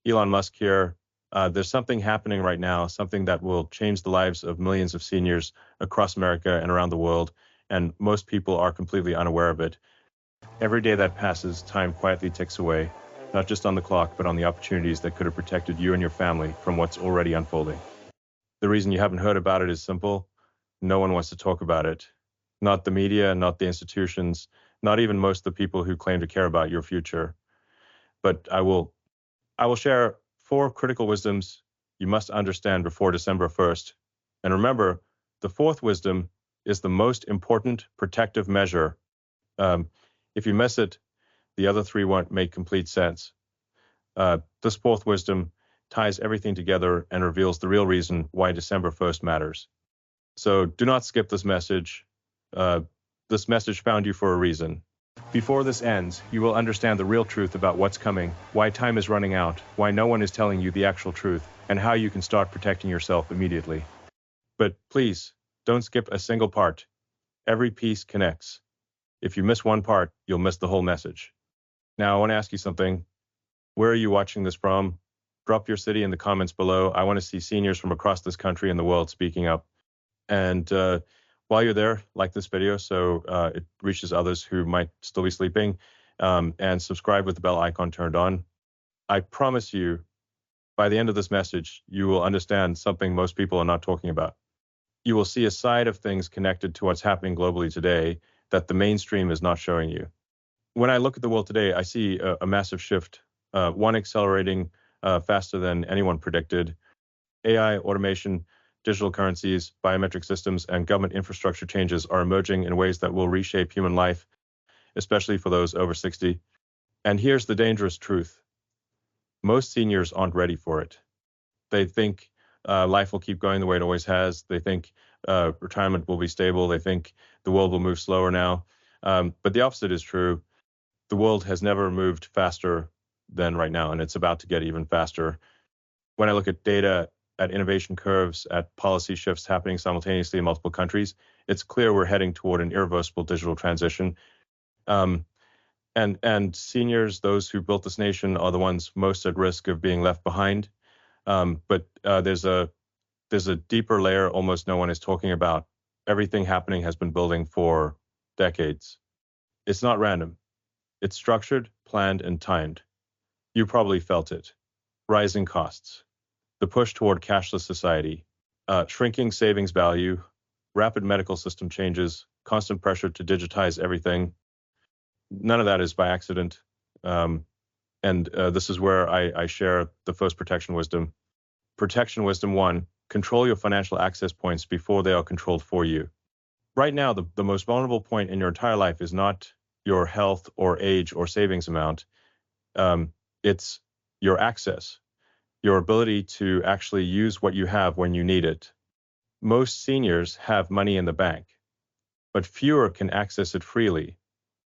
Elon Musk here. There's something happening right now, something that will change the lives of millions of seniors across America and around the world, and most people are completely unaware of it. Every day that passes, time quietly ticks away, not just on the clock, but on the opportunities that could have protected you and your family from what's already unfolding. The reason you haven't heard about it is simple. No one wants to talk about it. Not the media, not the institutions, not even most of the people who claim to care about your future. But I will share 4 critical wisdoms you must understand before December 1st. And remember, the 4th wisdom is the most important protective measure. If you miss it, the other 3 won't make complete sense. This 4th wisdom ties everything together and reveals the real reason why December 1st matters. So do not skip this message. This message found you for a reason. Before this ends, you will understand the real truth about what's coming, why time is running out, why no one is telling you the actual truth, and how you can start protecting yourself immediately. But please, don't skip a single part. Every piece connects. If you miss one part, you'll miss the whole message. Now, I want to ask you something. Where are you watching this from? Drop your city in the comments below. I want to see seniors from across this country and the world speaking up. And while you're there, like this video so it reaches others who might still be sleeping, and subscribe with the bell icon turned on. I promise you, by the end of this message, you will understand something most people are not talking about. You will see a side of things connected to what's happening globally today that the mainstream is not showing you. When I look at the world today, I see a massive shift, one accelerating faster than anyone predicted. AI, automation, digital currencies, biometric systems, and government infrastructure changes are emerging in ways that will reshape human life, especially for those over 60. And here's the dangerous truth. Most seniors aren't ready for it. They think life will keep going the way it always has. They think retirement will be stable. They think the world will move slower now. But the opposite is true. The world has never moved faster than right now, and it's about to get even faster. When I look at data, at innovation curves, at policy shifts happening simultaneously in multiple countries, it's clear we're heading toward an irreversible digital transition. And seniors, those who built this nation, are the ones most at risk of being left behind. But there's a deeper layer almost no one is talking about. Everything happening has been building for decades. It's not random. It's structured, planned, and timed. You probably felt it. Rising costs, the push toward cashless society, shrinking savings value, rapid medical system changes, constant pressure to digitize everything. None of that is by accident. And this is where I share the first protection wisdom. Protection wisdom 1, control your financial access points before they are controlled for you. Right now, the most vulnerable point in your entire life is not your health or age or savings amount. It's your access, your ability to actually use what you have when you need it. Most seniors have money in the bank, but fewer can access it freely.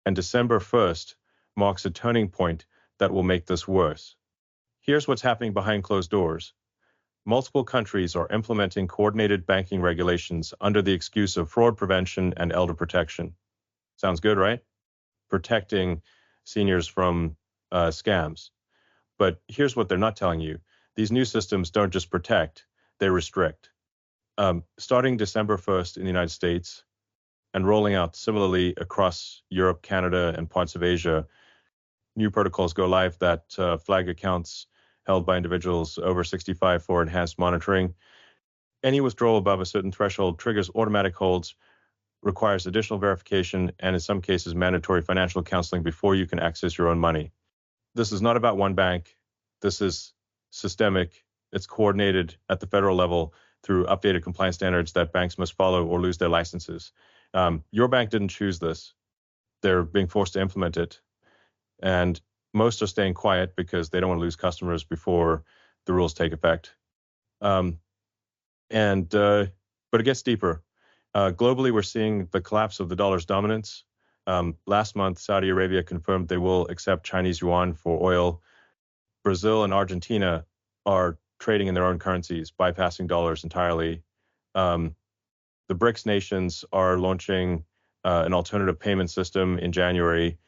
And December 1st marks a turning point that will make this worse. Here's what's happening behind closed doors. Multiple countries are implementing coordinated banking regulations under the excuse of fraud prevention and elder protection. Sounds good, right? Protecting seniors from scams. But here's what they're not telling you. These new systems don't just protect, they restrict. Starting December 1st in the United States and rolling out similarly across Europe, Canada, and parts of Asia, new protocols go live that flag accounts held by individuals over 65 for enhanced monitoring. Any withdrawal above a certain threshold triggers automatic holds, requires additional verification, and in some cases mandatory financial counseling before you can access your own money. This is not about one bank. This is systemic. It's coordinated at the federal level through updated compliance standards that banks must follow or lose their licenses. Your bank didn't choose this. They're being forced to implement it. And most are staying quiet because they don't want to lose customers before the rules take effect. But it gets deeper. Globally, we're seeing the collapse of the dollar's dominance. Last month, Saudi Arabia confirmed they will accept Chinese yuan for oil. Brazil and Argentina are trading in their own currencies, bypassing dollars entirely. The BRICS nations are launching an alternative payment system in January.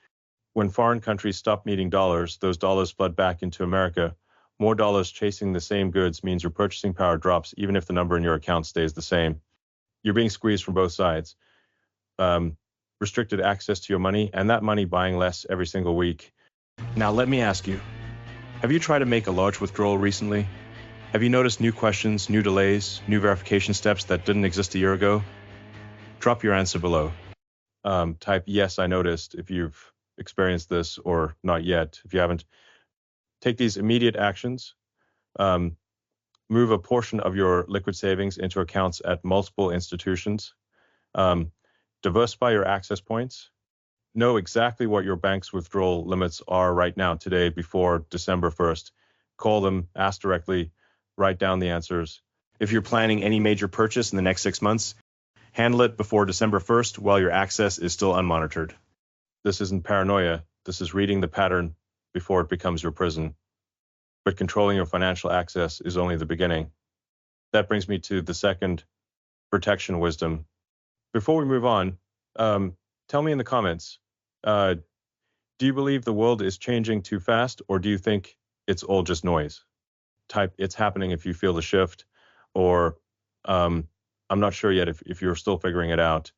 When foreign countries stopped needing dollars, those dollars flood back into America, More dollars chasing the same goods means your purchasing power drops even if the number in your account stays the same. You're being squeezed from both sides. Restricted access to your money, and that money buying less every single week. Now let me ask you, have you tried to make a large withdrawal recently? Have you noticed new questions, new delays, new verification steps that didn't exist a year ago? Drop your answer below. Type yes, I noticed if you've experienced this, or not yet if you haven't. Take these immediate actions. Move a portion of your liquid savings into accounts at multiple institutions. Diversify your access points. Know exactly what your bank's withdrawal limits are right now, today, before December 1st. Call them, ask directly, write down the answers. If you're planning any major purchase in the next 6 months, handle it before December 1st while your access is still unmonitored. This isn't paranoia. This is reading the pattern before it becomes your prison. But controlling your financial access is only the beginning. That brings me to the second protection wisdom. Before we move on, tell me in the comments, do you believe the world is changing too fast, or do you think it's all just noise? Type it's happening if you feel the shift, or I'm not sure yet if you're still figuring it out.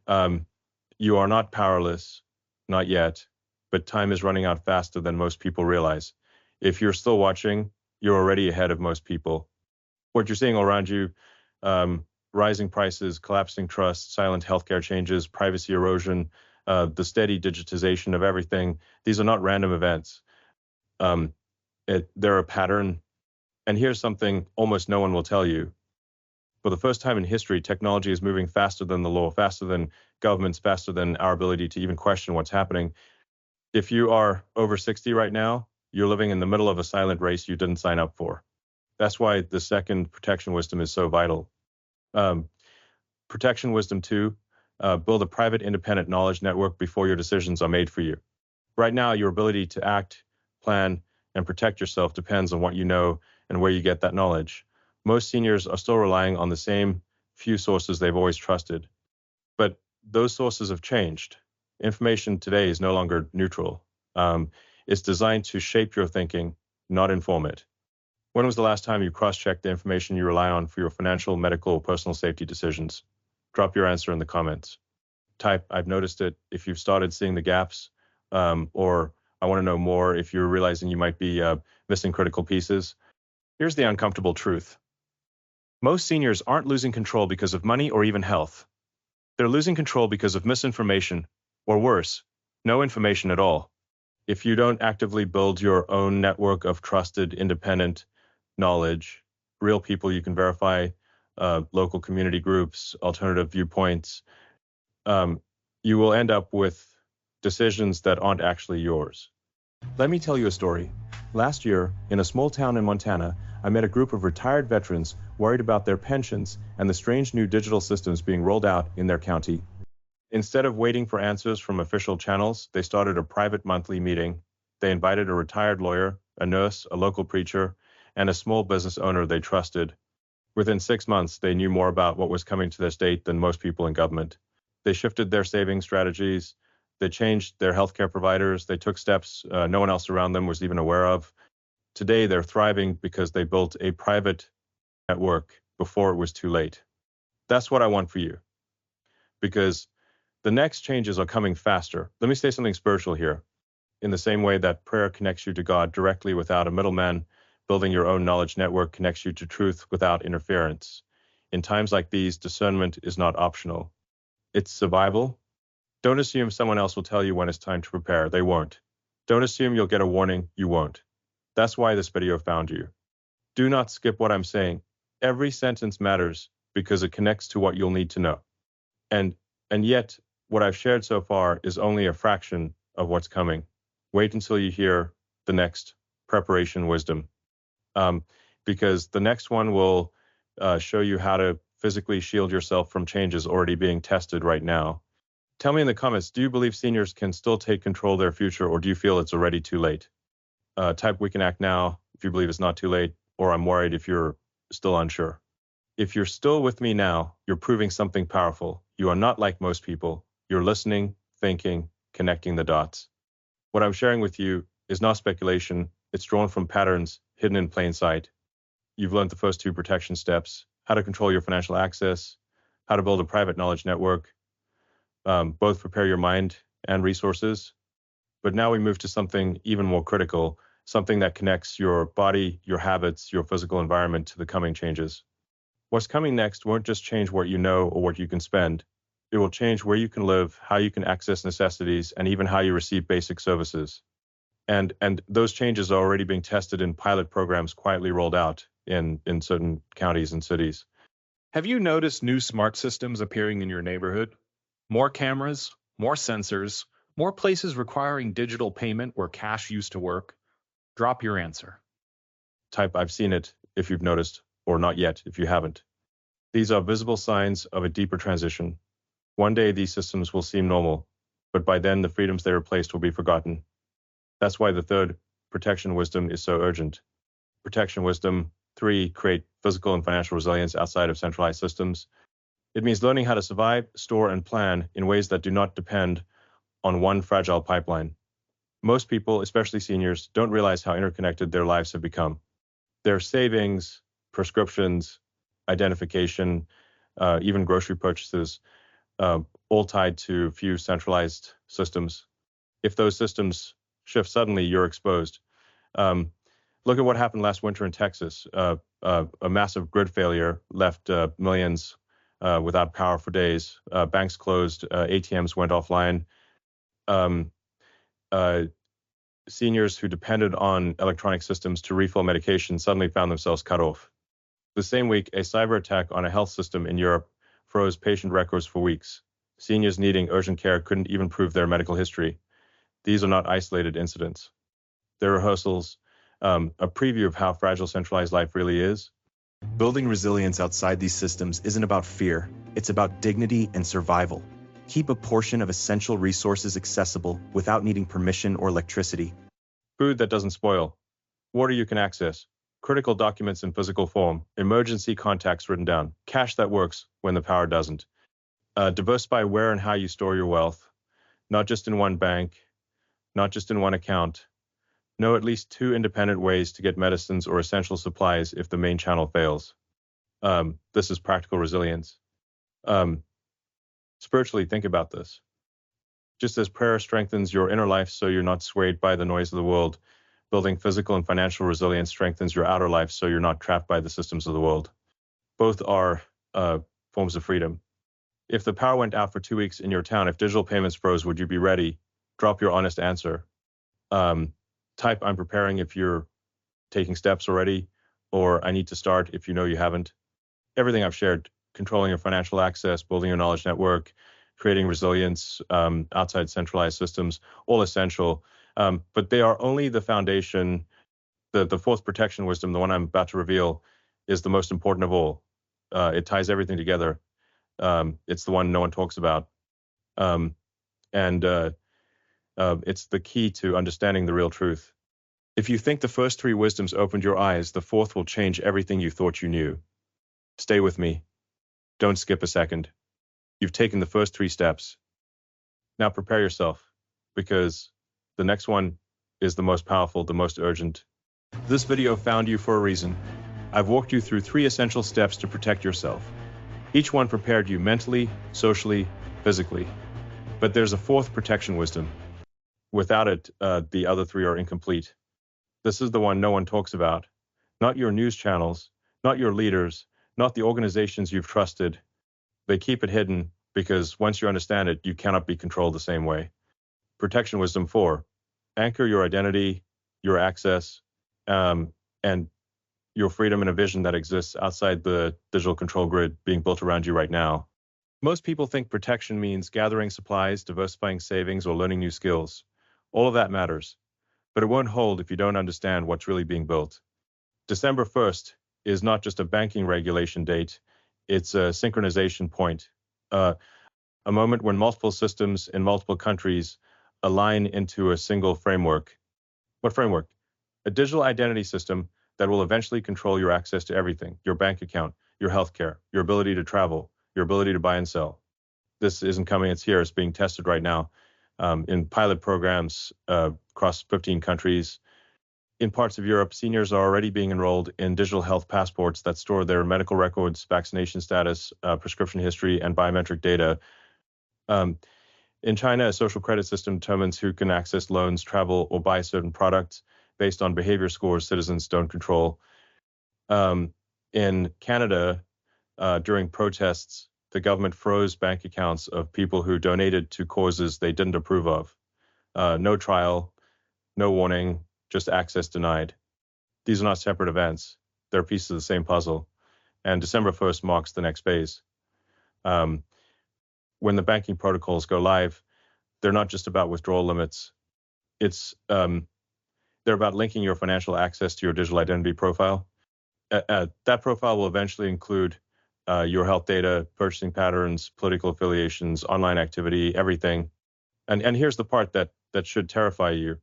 You are not powerless, not yet, but time is running out faster than most people realize. If you're still watching, you're already ahead of most people. What you're seeing all around you, rising prices, collapsing trust, silent healthcare changes, privacy erosion, the steady digitization of everything, these are not random events. They're a pattern. And here's something almost no one will tell you. For the first time in history, technology is moving faster than the law, faster than governments, faster than our ability to even question what's happening. If you are over 60 right now, you're living in the middle of a silent race you didn't sign up for. That's why the second protection wisdom is so vital. Protection wisdom 2, build a private independent knowledge network before your decisions are made for you. Right now, your ability to act, plan, and protect yourself depends on what you know and where you get that knowledge. Most seniors are still relying on the same few sources they've always trusted. But those sources have changed. Information today is no longer neutral. It's designed to shape your thinking, not inform it. When was the last time you cross-checked the information you rely on for your financial, medical, or personal safety decisions? Drop your answer in the comments. Type, I've noticed it, if you've started seeing the gaps, or I want to know more if you're realizing you might be missing critical pieces. Here's the uncomfortable truth. Most seniors aren't losing control because of money or even health. They're losing control because of misinformation, or worse, no information at all. If you don't actively build your own network of trusted, independent knowledge, real people you can verify, local community groups, alternative viewpoints, you will end up with decisions that aren't actually yours. Let me tell you a story. Last year, in a small town in Montana, I met a group of retired veterans worried about their pensions and the strange new digital systems being rolled out in their county. Instead of waiting for answers from official channels, they started a private monthly meeting. They invited a retired lawyer, a nurse, a local preacher, and a small business owner they trusted. Within 6 months, they knew more about what was coming to their state than most people in government. They shifted their saving strategies. They changed their healthcare providers. They took steps no one else around them was even aware of. Today, they're thriving because they built a private network before it was too late. That's what I want for you. Because the next changes are coming faster. Let me say something spiritual here. In the same way that prayer connects you to God directly without a middleman, building your own knowledge network connects you to truth without interference. In times like these, discernment is not optional. It's survival. Don't assume someone else will tell you when it's time to prepare. They won't. Don't assume you'll get a warning. You won't. That's why this video found you. Do not skip what I'm saying. Every sentence matters because it connects to what you'll need to know. And yet, what I've shared so far is only a fraction of what's coming. Wait until you hear the next preparation wisdom, because the next one will show you how to physically shield yourself from changes already being tested right now. Tell me in the comments, do you believe seniors can still take control of their future, or do you feel it's already too late? Type we can act now if you believe it's not too late, or I'm worried if you're still unsure. If you're still with me now, you're proving something powerful. You are not like most people. You're listening, thinking, connecting the dots. What I'm sharing with you is not speculation. It's drawn from patterns, hidden in plain sight. You've learned the first two protection steps: how to control your financial access, how to build a private knowledge network. Both prepare your mind and resources. But now we move to something even more critical, something that connects your body, your habits, your physical environment to the coming changes. What's coming next won't just change what you know or what you can spend. It will change where you can live, how you can access necessities, and even how you receive basic services. And those changes are already being tested in pilot programs quietly rolled out in certain counties and cities. Have you noticed new smart systems appearing in your neighborhood? More cameras, more sensors, more places requiring digital payment where cash used to work? Drop your answer. Type "I've seen it" if you've noticed, or "not yet" if you haven't. These are visible signs of a deeper transition. One day these systems will seem normal, but by then the freedoms they replaced will be forgotten. That's why the third protection wisdom is so urgent. Protection wisdom 3: create physical and financial resilience outside of centralized systems. It means learning how to survive, store, and plan in ways that do not depend on one fragile pipeline. Most people, especially seniors, don't realize how interconnected their lives have become. Their savings, prescriptions, identification, even grocery purchases, all tied to few centralized systems. If those systems shift suddenly, you're exposed. Look at what happened last winter in Texas. A massive grid failure left millions without power for days. Banks closed, ATMs went offline. Um, uh, Seniors who depended on electronic systems to refill medication suddenly found themselves cut off. The same week, a cyber attack on a health system in Europe froze patient records for weeks. Seniors needing urgent care couldn't even prove their medical history. These are not isolated incidents. They're rehearsals, a preview of how fragile centralized life really is. Building resilience outside these systems isn't about fear. It's about dignity and survival. Keep a portion of essential resources accessible without needing permission or electricity. Food that doesn't spoil. Water you can access. Critical documents in physical form. Emergency contacts written down. Cash that works when the power doesn't. Diversify where and how you store your wealth. Not just in one bank, not just in one account. Know at least 2 independent ways to get medicines or essential supplies if the main channel fails. This is practical resilience. Spiritually, think about this. Just as prayer strengthens your inner life so you're not swayed by the noise of the world, building physical and financial resilience strengthens your outer life so you're not trapped by the systems of the world. Both are forms of freedom. If the power went out for 2 weeks in your town, if digital payments froze, would you be ready? Drop your honest answer. Type "I'm preparing" if you're taking steps already, or "I need to start" if you know you haven't. Everything I've shared, controlling your financial access, building your knowledge network, creating resilience outside centralized systems, all essential. But they are only the foundation. The fourth protection wisdom, the one I'm about to reveal, is the most important of all. It ties everything together. It's the one no one talks about. And it's the key to understanding the real truth. If you think the first 3 wisdoms opened your eyes, the fourth will change everything you thought you knew. Stay with me. Don't skip a second. You've taken the first 3 steps. Now prepare yourself, because the next one is the most powerful, the most urgent. This video found you for a reason. I've walked you through 3 essential steps to protect yourself. Each one prepared you mentally, socially, physically. But there's a fourth protection wisdom. Without it, the other 3 are incomplete. This is the one no one talks about. Not your news channels, not your leaders, not the organizations you've trusted. They keep it hidden because once you understand it, you cannot be controlled the same way. Protection wisdom 4: anchor your identity, your access, and your freedom in a vision that exists outside the digital control grid being built around you right now. Most people think protection means gathering supplies, diversifying savings, or learning new skills. All of that matters, but it won't hold if you don't understand what's really being built. December 1st is not just a banking regulation date, it's a synchronization point, a moment when multiple systems in multiple countries align into a single framework. What framework? A digital identity system that will eventually control your access to everything: your bank account, your healthcare, your ability to travel, your ability to buy and sell. This isn't coming, it's here. It's being tested right now in pilot programs across 15 countries. In parts of Europe, seniors are already being enrolled in digital health passports that store their medical records, vaccination status, prescription history, and biometric data. In China, a social credit system determines who can access loans, travel, or buy certain products based on behavior scores citizens don't control. In Canada, during protests, the government froze bank accounts of people who donated to causes they didn't approve of. No trial, no warning, just access denied. These are not separate events. They're pieces of the same puzzle. And December 1st marks the next phase. When the banking protocols go live, they're not just about withdrawal limits. They're about linking your financial access to your digital identity profile. That profile will eventually include your health data, purchasing patterns, political affiliations, online activity, everything. And here's the part that should terrify you.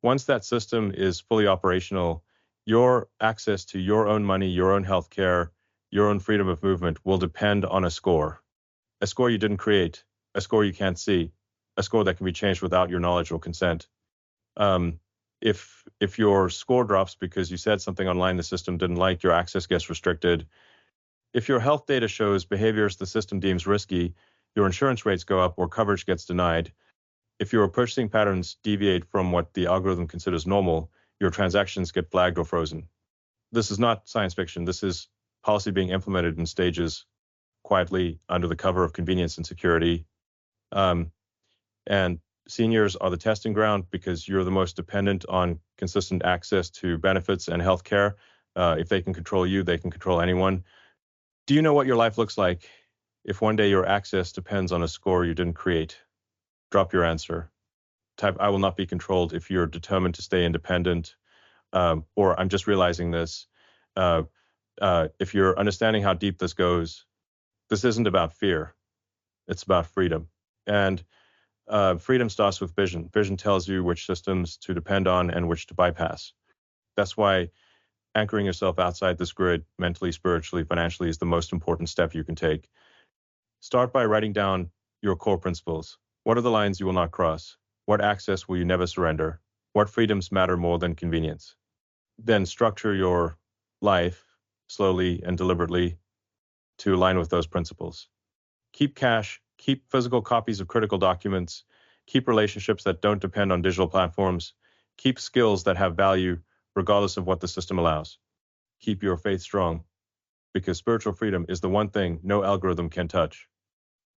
Once that system is fully operational, your access to your own money, your own healthcare, your own freedom of movement will depend on a score you didn't create, a score you can't see, a score that can be changed without your knowledge or consent. If your score drops because you said something online the system didn't like, your access gets restricted. If your health data shows behaviors the system deems risky, your insurance rates go up or coverage gets denied. If your purchasing patterns deviate from what the algorithm considers normal, your transactions get flagged or frozen. This is not science fiction. This is policy being implemented in stages quietly under the cover of convenience and security. And seniors are the testing ground because you're the most dependent on consistent access to benefits and healthcare. If they can control you, they can control anyone. Do you know what your life looks like if one day your access depends on a score you didn't create? Drop your answer. Type, I will not be controlled if you're determined to stay independent, or I'm just realizing this. If you're understanding how deep this goes, this isn't about fear. It's about freedom. And freedom starts with vision. Vision tells you which systems to depend on and which to bypass. That's why anchoring yourself outside this grid, mentally, spiritually, financially, is the most important step you can take. Start by writing down your core principles. What are the lines you will not cross? What access will you never surrender? What freedoms matter more than convenience? Then structure your life slowly and deliberately to align with those principles. Keep cash, keep physical copies of critical documents, keep relationships that don't depend on digital platforms, keep skills that have value regardless of what the system allows. Keep your faith strong, because spiritual freedom is the one thing no algorithm can touch.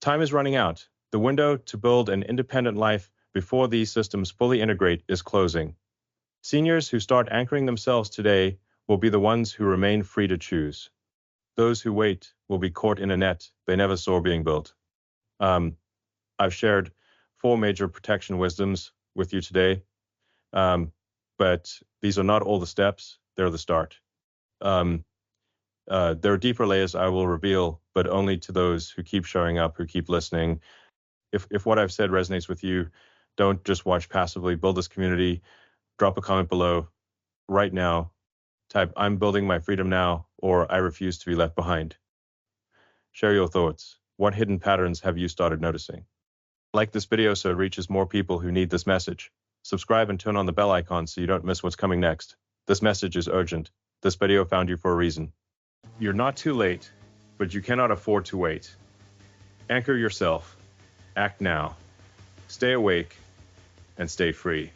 Time is running out. The window to build an independent life before these systems fully integrate is closing. Seniors who start anchoring themselves today will be the ones who remain free to choose. Those who wait will be caught in a net they never saw being built. I've shared 4 major protection wisdoms with you today, but these are not all the steps. They're the start. There are deeper layers I will reveal, but only to those who keep showing up, who keep listening. If what I've said resonates with you, don't just watch passively. Build this community. Drop a comment below right now. Type, I'm building my freedom now, or I refuse to be left behind. Share your thoughts. What hidden patterns have you started noticing? Like this video so it reaches more people who need this message. Subscribe and turn on the bell icon so you don't miss what's coming next. This message is urgent. This video found you for a reason. You're not too late, but you cannot afford to wait. Anchor yourself. Act now. Stay awake and stay free.